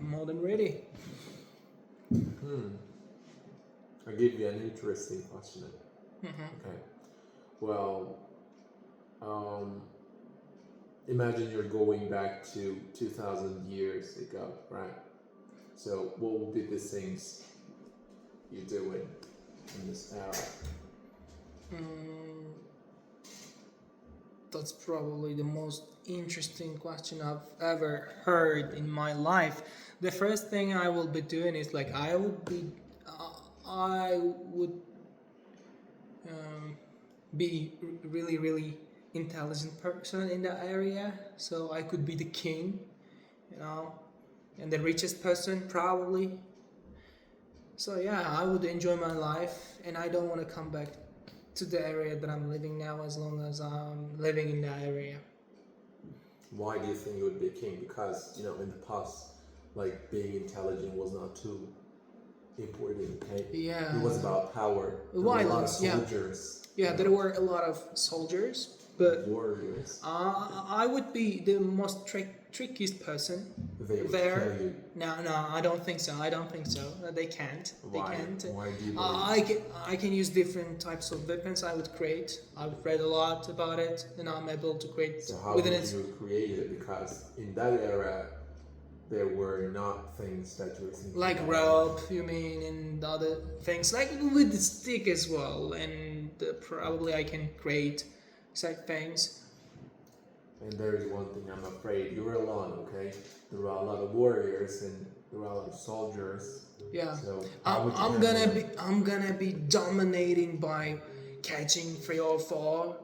more than ready. I'll give you an interesting question. Okay. Well, imagine you're going back to 2,000 years ago, right? So, what would be the things you're doing in this era? That's probably the most interesting question I've ever heard in my life. The first thing I will be doing is like I would be really really intelligent person in the area, so I could be the king, you know, and the richest person probably. So yeah, I would enjoy my life, and I don't want to come back to the area that I'm living now as long as I'm living in that area. Why do you think you would be a king? Because, in the past, like, being intelligent was not too important, okay? Yeah. It was about power. There were a lot of soldiers. Yeah, there were a lot of soldiers, but warriors. I would be the most trickiest person there. Kill you. No, I don't think so. They can't. Why? They can't. Why do you believe? I can use different types of weapons. I would create. I've read a lot about it, and I'm able to create. So how would you create it? Because in that era, there were not things that you were thinking like about. rope, you mean, and other things, like with the stick as well, and probably I can create such things. And there is one thing I'm afraid. You're alone, okay? There are a lot of warriors and there are a lot of soldiers. Yeah. So I'm gonna be dominating by catching 3 or 4,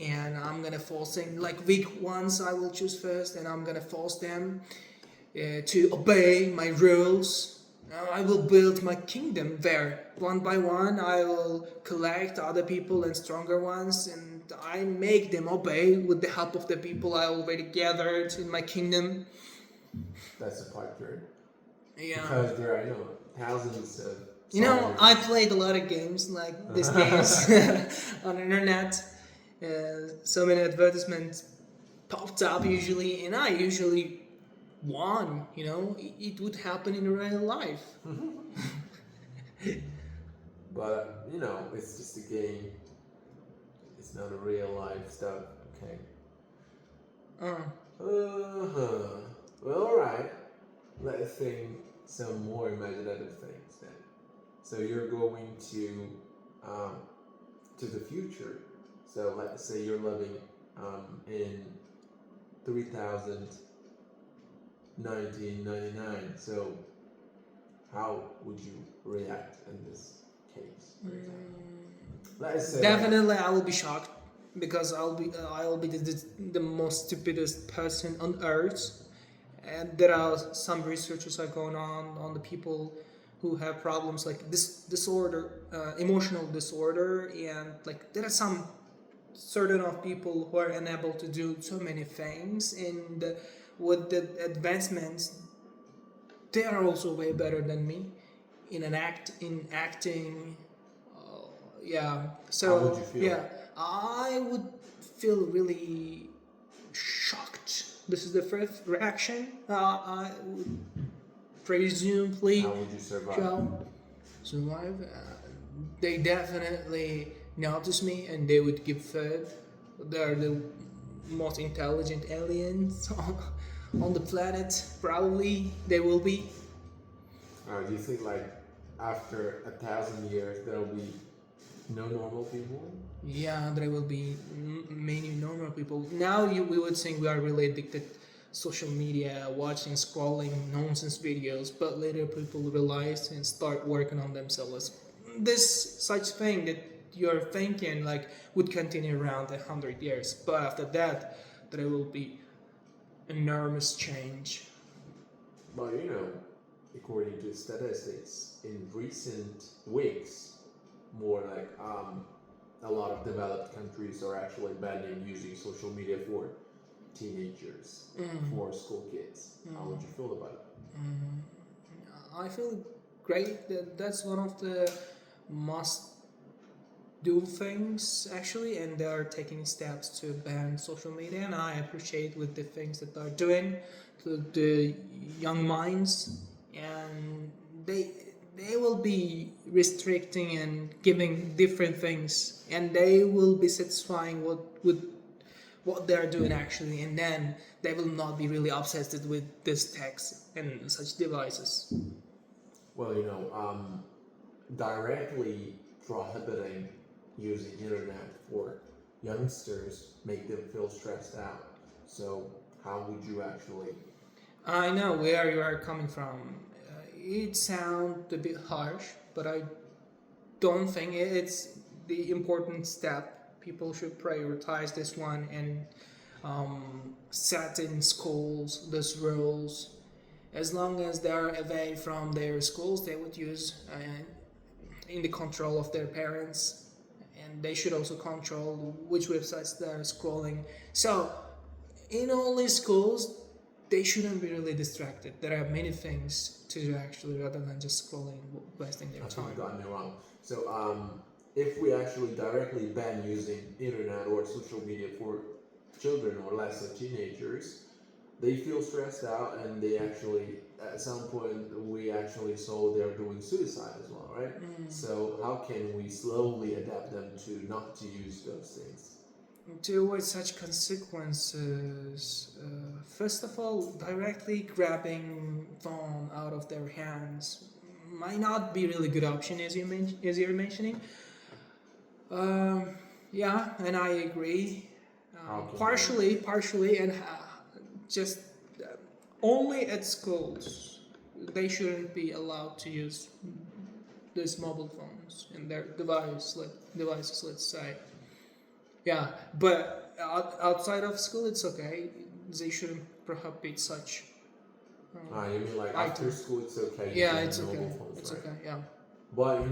and I'm gonna forcing like weak ones. I will choose first, and I'm gonna force them to obey my rules. I will build my kingdom there. One by one, I will collect other people and stronger ones, and I make them obey with the help of the people I already gathered in my kingdom. That's the part there. Yeah. Because there are, thousands of soldiers. I played a lot of games like these games on the internet. So many advertisements popped up usually, and I usually won. It would happen in real life. But it's just a game. It's not a real life stuff. Okay. Well, all right. Let's think some more imaginative things then. So you're going to the future. So let's say you're living in 1999. So how would you react in this case? For example? Let's say definitely I will be shocked because I'll be the most stupidest person on earth, and there are some researches are going on the people who have problems like this disorder, emotional disorder, and like there are some certain of people who are unable to do so many things, and with the advancements they are also way better than me in acting. So how would you feel? yeah, I would feel really shocked. This is the first reaction. I would presumably how would you survive? Survive. They definitely notice me and they would give food. They're the most intelligent aliens on the planet. Probably they will be. Do you think like after 1,000 years there will be no normal people? Yeah, there will be many normal people. Now we would think we are really addicted social media, watching, scrolling nonsense videos, but later people realize and start working on themselves. This such thing that you're thinking like would continue around 100 years, but after that there will be enormous change. But according to statistics, in recent weeks, more like a lot of developed countries are actually banning using social media for teenagers, for school kids. How would you feel about it? I feel great. That's one of the must do things actually, and they are taking steps to ban social media, and I appreciate with the things that they're doing the young minds, and they will be restricting and giving different things, and they will be satisfying what they're doing actually, and then they will not be really obsessed with this text and such devices. Well, directly prohibiting using internet for youngsters make them feel stressed out. So how would you actually? I know where you are coming from. It sounds a bit harsh, but I don't think it's the important step. People should prioritize this one and set in schools these rules. As long as they're away from their schools, they would use in the control of their parents, and they should also control which websites they're scrolling. So, in all these schools, they shouldn't be really distracted. There are many things to do actually, rather than just scrolling, wasting their I think time. you got me wrong. So if we actually directly ban using internet or social media for children or less so teenagers, they feel stressed out and they actually at some point we actually saw they're doing suicide as well, right? So how can we slowly adapt them to not to use those things? To avoid such consequences, first of all, directly grabbing phone out of their hands might not be really good option as you're mentioning. Yeah, and I agree. Okay. Partially, and just only at schools they shouldn't be allowed to use these mobile phones in their devices. Let's say. Yeah, but outside of school, it's okay. They shouldn't prohibit such. You mean like after Item. school it's okay Yeah, using it's okay. mobile phones, It's right? okay. Yeah. But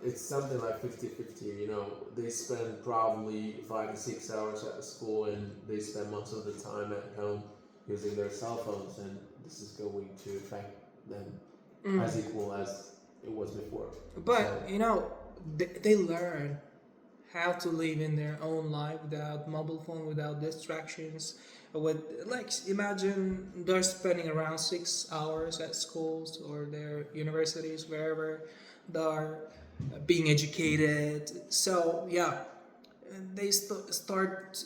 it's something like 50-50. They spend probably 5 to 6 hours at school and they spend most of the time at home using their cell phones, and this is going to affect them as equal as it was before. But So, they learn how to live in their own life without mobile phone, without distractions. With like imagine they're spending around 6 hours at schools or their universities, wherever they're being educated. So yeah, they start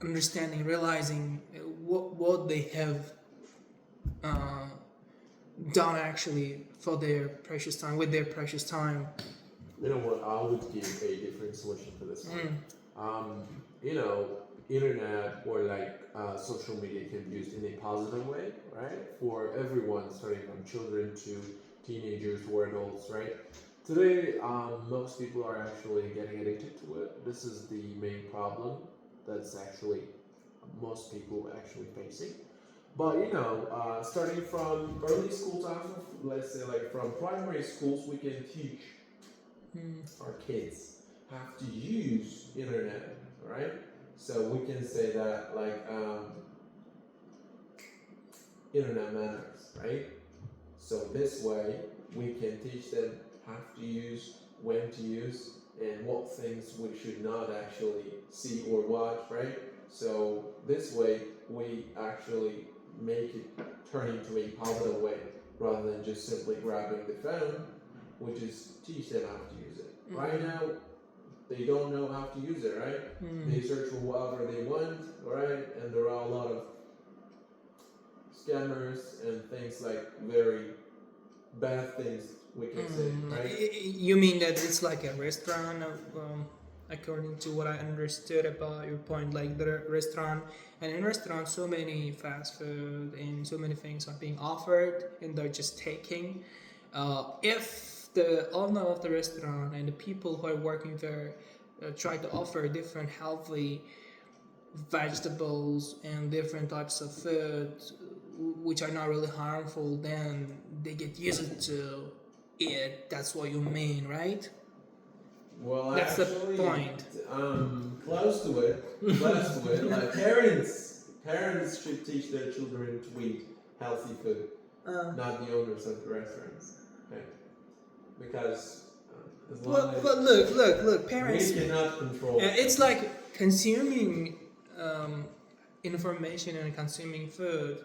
understanding, realizing what they have uh, done actually for their precious time with their precious time. you know what? I would give a different solution for this one. You know, internet or like social media can be used in a positive way, right? For everyone, starting from children to teenagers or adults, right? Today, most people are actually getting addicted to it. This is the main problem that's actually most people actually facing. But starting from early school times, let's say like from primary schools, we can teach our kids have to use internet, right? So we can say that like internet manners, right? So this way we can teach them how to use, when to use, and what things we should not actually see or watch, right? So this way we actually make it turn into a positive way rather than just simply grabbing the phone, which is teach them how to use it. Right now, they don't know how to use it, right? They search for whatever they want, right? And there are a lot of scammers and things like very bad things we can say, right? You mean that it's like a restaurant, according to what I understood about your point, like the restaurant, and in restaurant, so many fast food and so many things are being offered, and they're just taking. If the owner of the restaurant and the people who are working there try to offer different healthy vegetables and different types of food which are not really harmful, then they get used to it. That's what you mean, right? Well, That's the actually, point. Close to it. Close to it. Like parents should teach their children to eat healthy food, not the owners of the restaurants. Okay, because as long as But look, parents. we cannot control. It's like consuming information and consuming food,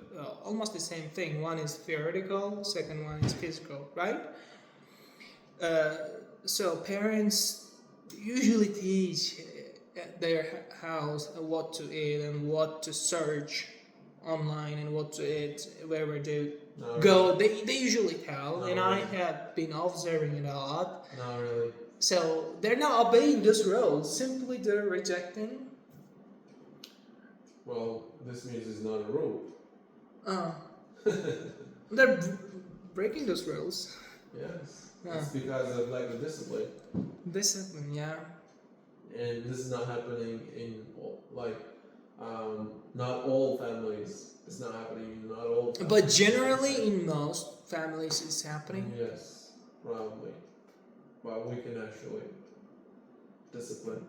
almost the same thing. One is theoretical, second one is physical, right? So parents usually teach at their house what to eat and what to search online and what to eat wherever they Not go. really. They usually tell, Not and I really. have been observing it a lot. Not really. So they're not obeying those rules. Simply they're rejecting. Well, this means it's not a rule. Uh, they're breaking those rules. Yes. Yeah. It's because of lack of discipline. Discipline, yeah. And this is not happening in not all families. It's not happening in not all families. But generally, in most families, it's happening. Yes, probably. But we can actually discipline.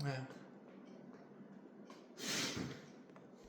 Yeah.